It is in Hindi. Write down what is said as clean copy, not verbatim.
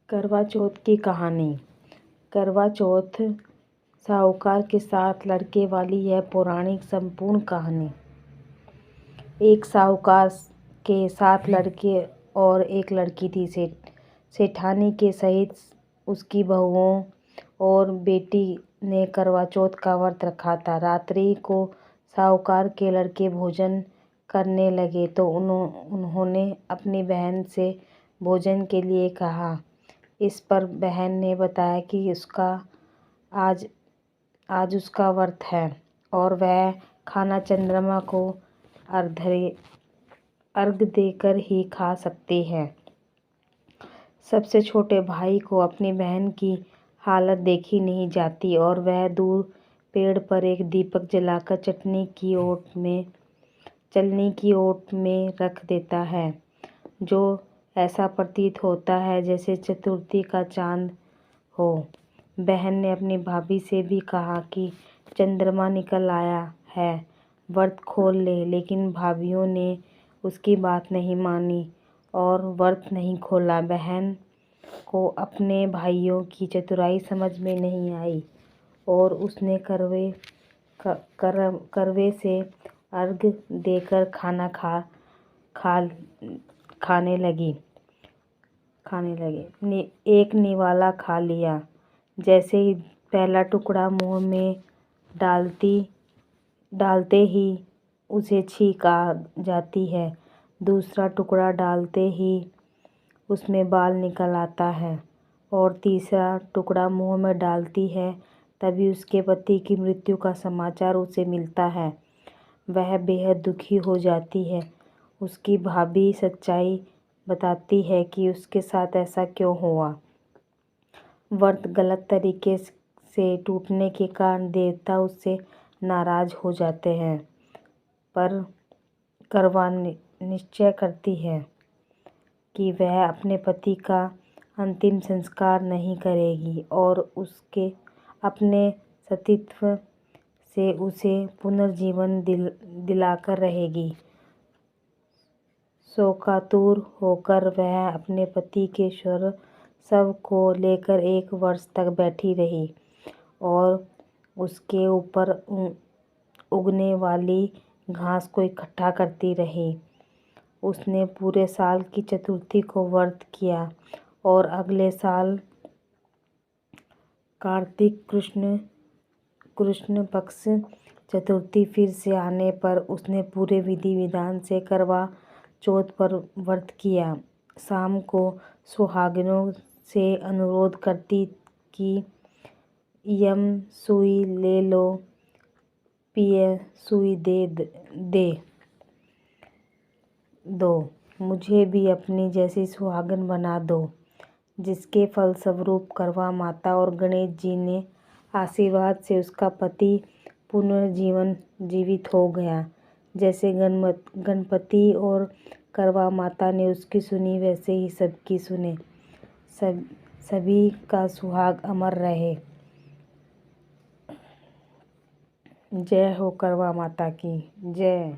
करवा चौथ की कहानी। करवा चौथ साहूकार के साथ लड़के वाली यह पौराणिक संपूर्ण कहानी। एक साहूकार के 7 लड़के और एक लड़की थी। सेठानी के सहित उसकी बहुओं और बेटी ने करवा चौथ का व्रत रखा था। रात्रि को साहूकार के लड़के भोजन करने लगे तो उन्होंने अपनी बहन से भोजन के लिए कहा। इस पर बहन ने बताया कि आज उसका व्रत है और वह खाना चंद्रमा को अर्घ देकर ही खा सकती है। सबसे छोटे भाई को अपनी बहन की हालत देखी नहीं जाती और वह दूर पेड़ पर एक दीपक जलाकर चलनी की ओट में रख देता है, जो ऐसा प्रतीत होता है जैसे चतुर्थी का चांद हो। बहन ने अपनी भाभी से भी कहा कि चंद्रमा निकल आया है, व्रत खोल ले, लेकिन भाभीयों ने उसकी बात नहीं मानी और व्रत नहीं खोला। बहन को अपने भाइयों की चतुराई समझ में नहीं आई और उसने करवे से अर्घ देकर खाना खाने लगी। एक निवाला खा लिया। जैसे ही पहला टुकड़ा मुंह में डालते ही उसे छींक आ जाती है। दूसरा टुकड़ा डालते ही उसमें बाल निकल आता है और तीसरा टुकड़ा मुंह में डालती है तभी उसके पति की मृत्यु का समाचार उसे मिलता है। वह बेहद दुखी हो जाती है। उसकी भाभी सच्चाई बताती है कि उसके साथ ऐसा क्यों हुआ। व्रत गलत तरीके से टूटने के कारण देवता उससे नाराज हो जाते हैं, पर करवा निश्चय करती है कि वह अपने पति का अंतिम संस्कार नहीं करेगी और उसके अपने सतीत्व से उसे पुनर्जीवन दिलाकर रहेगी। शोकातुर होकर वह अपने पति के शव को लेकर 1 वर्ष तक बैठी रही और उसके ऊपर उगने वाली घास को इकट्ठा करती रही। उसने पूरे साल की चतुर्थी को व्रत किया और अगले साल कार्तिक कृष्ण पक्ष चतुर्थी फिर से आने पर उसने पूरे विधि विधान से करवा चौथ पर व्रत किया। शाम को सुहागिनों से अनुरोध करती कि यम सुई ले लो, पिए सुई दे दो, मुझे भी अपनी जैसी सुहागन बना दो। जिसके फलस्वरूप करवा माता और गणेश जी ने आशीर्वाद से उसका पति पुनर्जीवित हो गया। जैसे गणपति और करवा माता ने उसकी सुनी, वैसे ही सबकी सुने। सभी का सुहाग अमर रहे। जय हो करवा माता की जय।